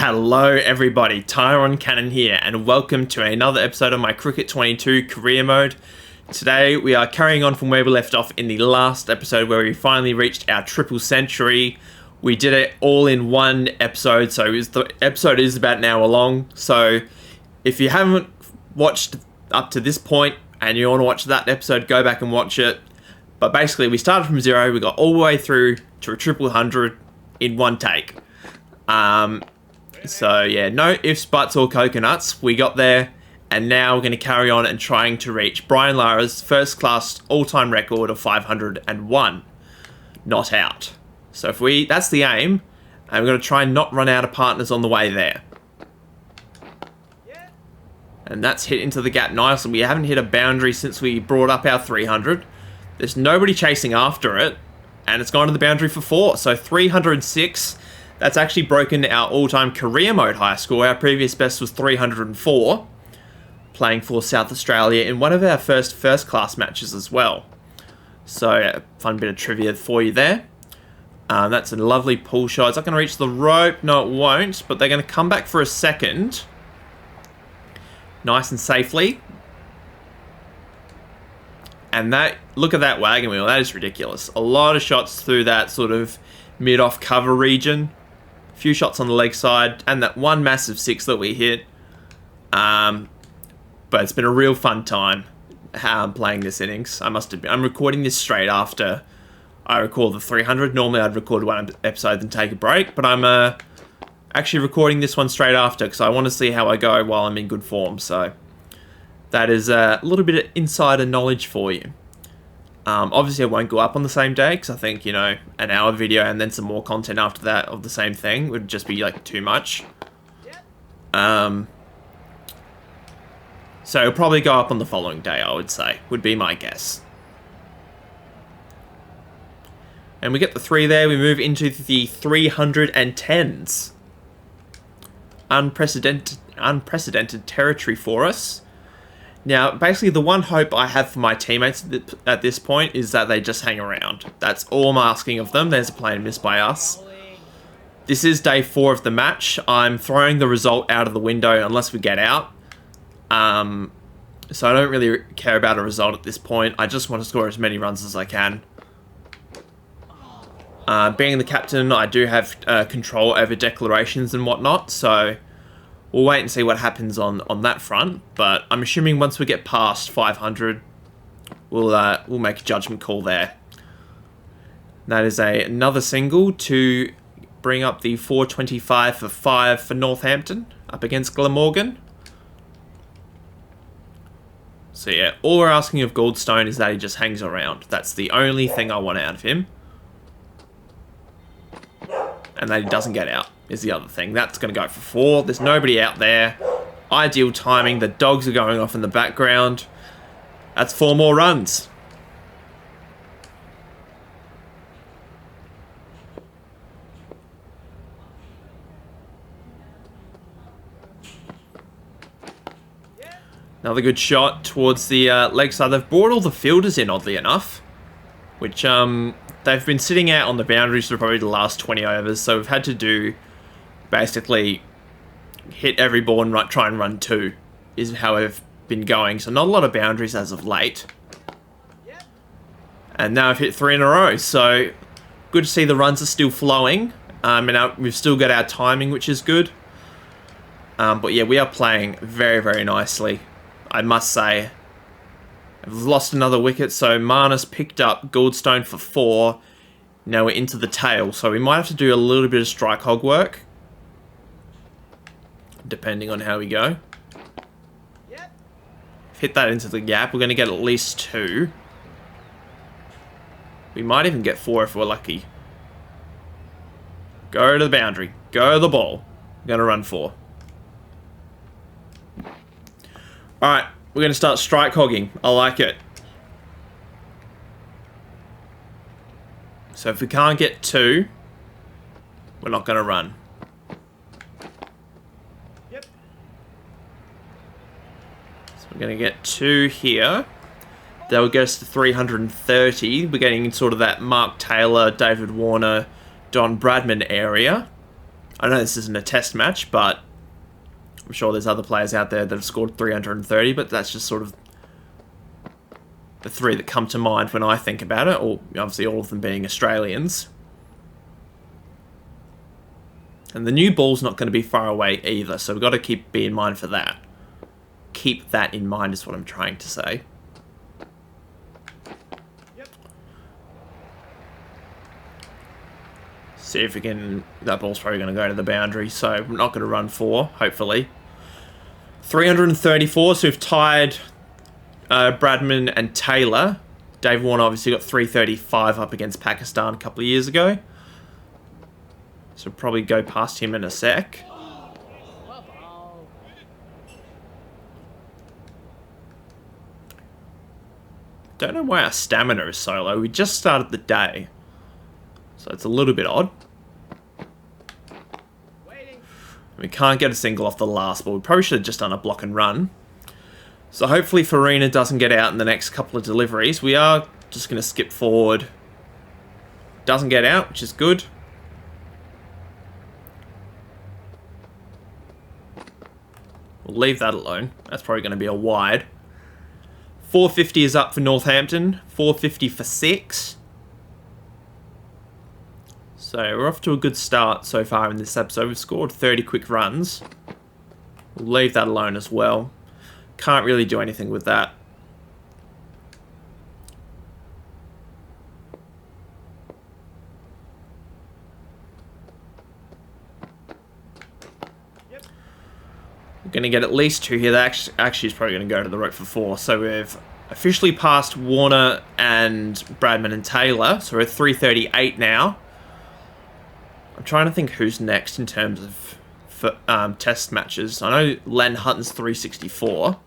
Hello everybody, Tyron Cannon here, and welcome to another episode of my Cricket 22 career mode. Today we are carrying on from where we left off in the last episode where we finally reached our triple century. We did it all in one episode, so the episode is about an hour long. So if you haven't watched up to this point and you want to watch that episode, go back and watch it. But basically we started from zero, we got all the way through to a triple hundred in one take. So yeah, no ifs, buts or coconuts. We got there, and now we're going to carry on and trying to reach Brian Lara's first class all-time record of 501. Not out. So that's the aim, and we're going to try and not run out of partners on the way there. And that's hit into the gap nicely. We haven't hit a boundary since we brought up our 300. There's nobody chasing after it, and it's gone to the boundary for 4. So 306. That's actually broken our all-time career mode high score. Our previous best was 304, playing for South Australia in one of our first-class matches as well. So, fun bit of trivia for you there. That's a lovely pull shot. It's not going to reach the rope. No, it won't, but they're going to come back for a second. Nice and safely. And look at that wagon wheel. That is ridiculous. A lot of shots through that sort of mid-off cover region. Few shots on the leg side, and that one massive 6 that we hit. But it's been a real fun time playing this innings. I must admit, I'm recording this straight after I record the 300. Normally I'd record one episode and take a break, but I'm actually recording this one straight after because I want to see how I go while I'm in good form. So that is a little bit of insider knowledge for you. Obviously, I won't go up on the same day because I think, an hour video and then some more content after that of the same thing would just be like too much. So it'll probably go up on the following day, I would say, would be my guess. And we get the 3 there. We move into the 310s. Unprecedented territory for us. Now, basically, the one hope I have for my teammates at this point is that they just hang around. That's all I'm asking of them. There's a play and miss by us. This is day 4 of the match. I'm throwing the result out of the window unless we get out. So I don't really care about a result at this point. I just want to score as many runs as I can. Being the captain, I do have control over declarations and whatnot, so we'll wait and see what happens on that front, but I'm assuming once we get past 500, we'll make a judgment call there. That is another single to bring up the 425 for 5 for Northampton up against Glamorgan. So yeah, all we're asking of Goldstone is that he just hangs around. That's the only thing I want out of him. And that he doesn't get out is the other thing. That's going to go for 4. There's nobody out there. Ideal timing. The dogs are going off in the background. That's 4 more runs. Another good shot towards the leg side. They've brought all the fielders in, oddly enough, which they've been sitting out on the boundaries for probably the last 20 overs, so we've had to do basically hit every ball and try and run 2 is how we've been going. So not a lot of boundaries as of late. And now I've hit 3 in a row, so good to see the runs are still flowing. And we've still got our timing, which is good. But yeah, we are playing very, very nicely, I must say. I've lost another wicket, so Marnus picked up Goldstone for 4. Now we're into the tail, so we might have to do a little bit of strike hog work, depending on how we go. Hit that into the gap. We're going to get at least 2. We might even get 4 if we're lucky. Go to the boundary. Go to the ball. I'm going to run 4. Alright, we're going to start strike hogging. I like it. So if we can't get 2, we're not going to run. Yep. So we're going to get 2 here. That will get us to 330. We're getting in sort of that Mark Taylor, David Warner, Don Bradman area. I know this isn't a test match, but I'm sure there's other players out there that have scored 330, but that's just sort of the three that come to mind when I think about it, or obviously all of them being Australians. And the new ball's not going to be far away either, so we've got to be in mind for that. Keep that in mind is what I'm trying to say. See if we can... That ball's probably going to go to the boundary, so we're not going to run 4, hopefully. 334, so we've tied Bradman and Taylor. Dave Warner obviously got 335 up against Pakistan a couple of years ago. So we'll probably go past him in a sec. Don't know why our stamina is so low. We just started the day. So it's a little bit odd. We can't get a single off the last ball. We probably should have just done a block and run. So hopefully Farina doesn't get out in the next couple of deliveries. We are just going to skip forward. Doesn't get out, which is good. We'll leave that alone. That's probably going to be a wide. 450 is up for Northampton. 450 for 6. So we're off to a good start so far in this episode. We've scored 30 quick runs. We'll leave that alone as well. Can't really do anything with that. We're going to get at least 2 here. That actually is probably going to go to the rope for 4. So we've officially passed Warner and Bradman and Taylor. So we're at 338 now. I'm trying to think who's next in terms of test matches. I know Len Hutton's 364.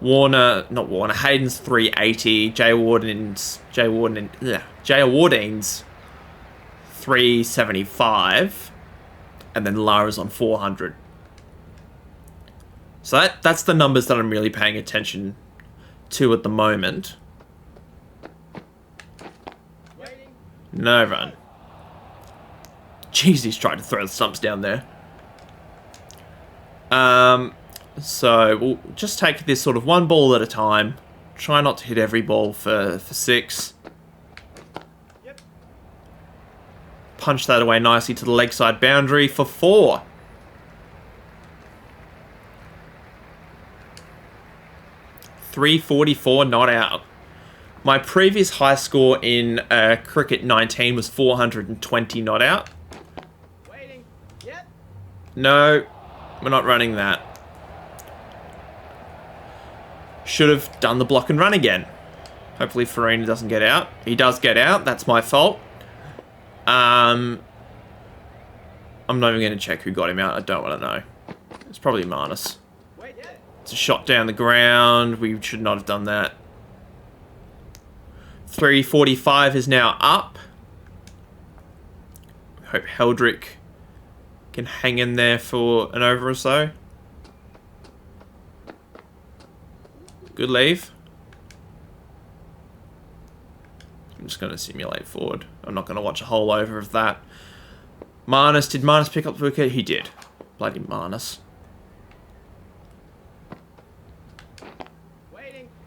Hayden's 380. Jay Warden's 375. And then Lara's on 400. So that's the numbers that I'm really paying attention to at the moment. No run. Jeez, he's trying to throw the stumps down there. So we'll just take this sort of one ball at a time. Try not to hit every ball for 6. Punch that away nicely to the leg side boundary for 4. .344 not out. My previous high score in Cricket 19 was 420 not out. No, we're not running that. Should have done the block and run again. Hopefully Farina doesn't get out. He does get out. That's my fault. I'm not even going to check who got him out. I don't want to know. It's probably Marnus. It's a shot down the ground. We should not have done that. 345 is now up. Hope Heldrick can hang in there for an over or so. Good leave. I'm just going to simulate forward. I'm not going to watch a whole over of that. Marnus, did Marnus pick up the wicket? He did. Bloody Marnus.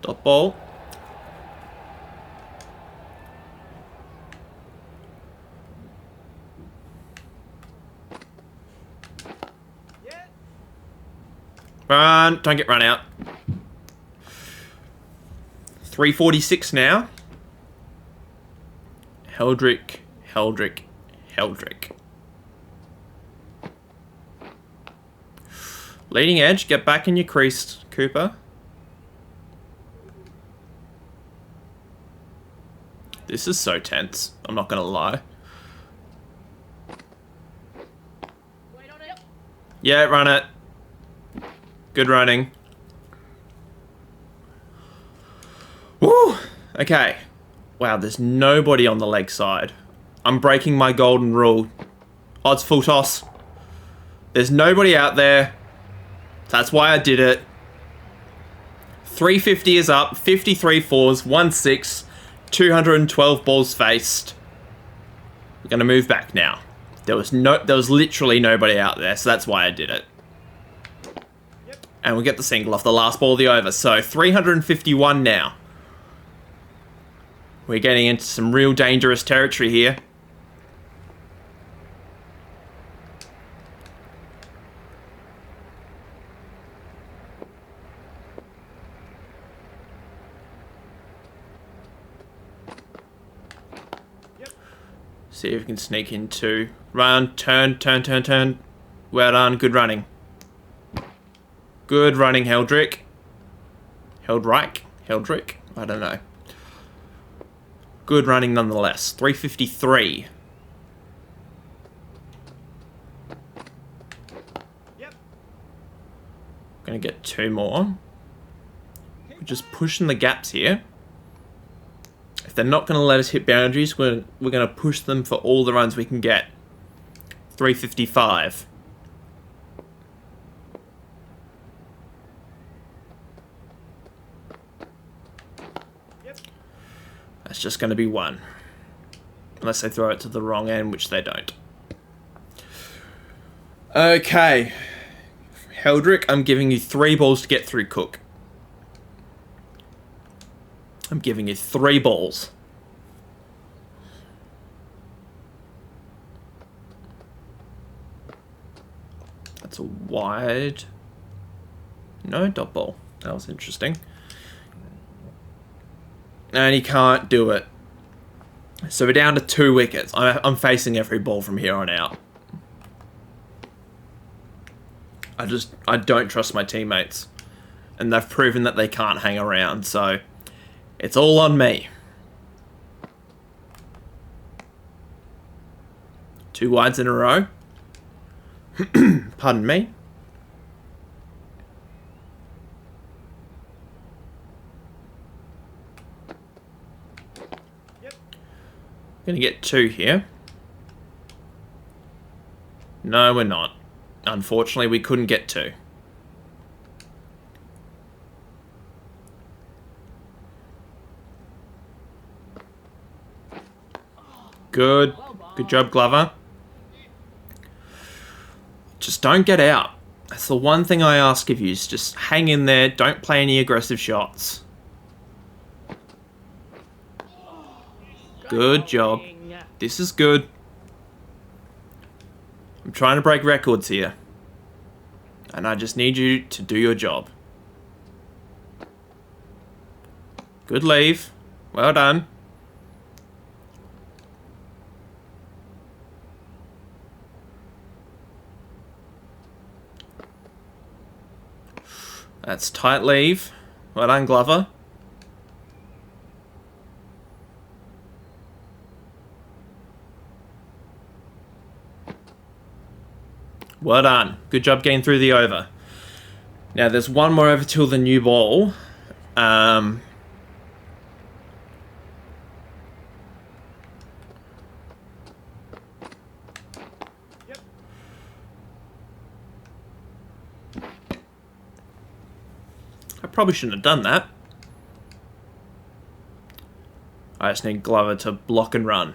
Dot ball. Run. Don't get run out. 346 now. Heldrick. Leading edge. Get back in your crease, Cooper. This is so tense. I'm not going to lie. Yeah, run it. Good running. Woo! Okay. Wow, there's nobody on the leg side. I'm breaking my golden rule. Odds full toss. There's nobody out there. That's why I did it. 350 is up. 53 fours. 1-6. 212 balls faced. We're going to move back now. There was literally nobody out there, so that's why I did it. And we get the single off the last ball of the over. So 351 now. We're getting into some real dangerous territory here. See if we can sneak into. Run, turn. Well done, good running. Good running, Heldrick. Heldrick? I don't know. Good running nonetheless. 353. Gonna get 2 more. We're just pushing the gaps here. If they're not going to let us hit boundaries, we're going to push them for all the runs we can get. 355. That's just going to be 1. Unless they throw it to the wrong end, which they don't. Okay. Heldrick, I'm giving you 3 balls to get through Cook. I'm giving you 3 balls. That's a wide. No, dot ball. That was interesting. And he can't do it. So we're down to 2 wickets. I'm facing every ball from here on out. I don't trust my teammates. And they've proven that they can't hang around, so it's all on me. 2 wides in a row. Pardon me. Gonna get 2 here. No, we're not. Unfortunately, we couldn't get 2. Good. Good job, Glover. Just don't get out. That's the one thing I ask of you, is just hang in there. Don't play any aggressive shots. Good job. This is good. I'm trying to break records here. And I just need you to do your job. Good leave. Well done. That's tight leave. Well done, Glover. Well done. Good job getting through the over. Now there's 1 more over till the new ball. I probably shouldn't have done that. I just need Glover to block and run.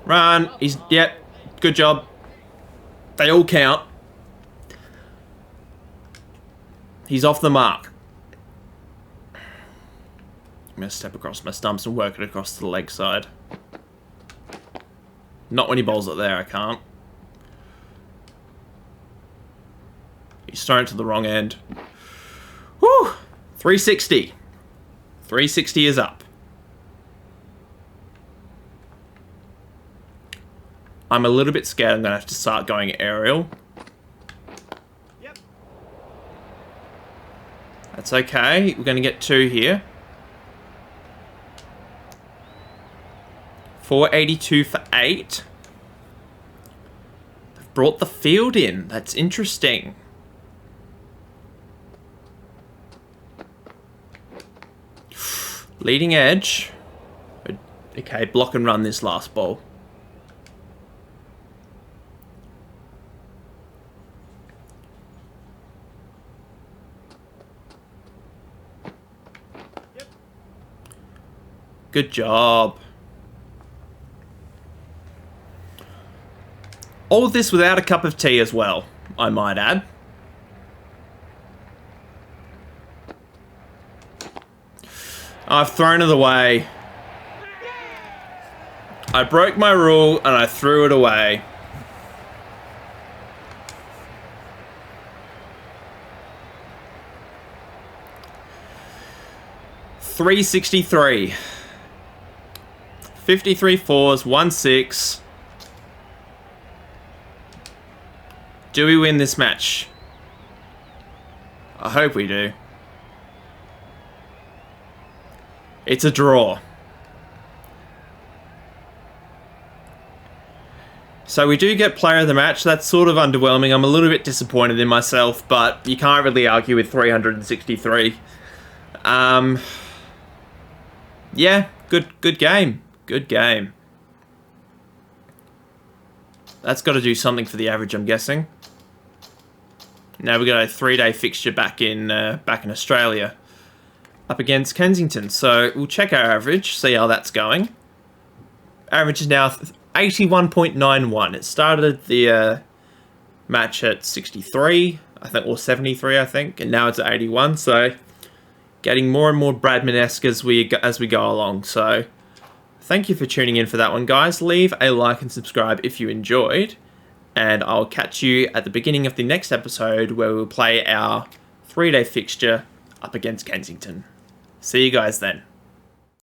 Run. Yep. Good job. They all count. He's off the mark. I'm going to step across my stumps and work it across to the leg side. Not when he bowls it there, I can't. He's thrown it to the wrong end. Whew! 360. 360 is up. I'm a little bit scared I'm going to have to start going aerial. Yep. That's okay. We're going to get 2 here. 482 for 8. They've brought the field in. That's interesting. Leading edge. Okay, block and run this last ball. Good job. All of this without a cup of tea as well, I might add. I've thrown it away. I broke my rule and I threw it away. $363. 53 fours, 1 6. Do we win this match? I hope we do. It's a draw. So we do get player of the match. That's sort of underwhelming. I'm a little bit disappointed in myself, but you can't really argue with 363. Yeah, good game. Good game. That's got to do something for the average, I'm guessing. Now we've got a 3-day fixture back in Australia, up against Kensington. So we'll check our average, see how that's going. Average is now 81.91. It started the match at 63, I think, or 73, I think, and now it's at 81. So getting more and more Bradman-esque as we go along. So thank you for tuning in for that one, guys. Leave a like and subscribe if you enjoyed. And I'll catch you at the beginning of the next episode where we'll play our 3-day fixture up against Kensington. See you guys then.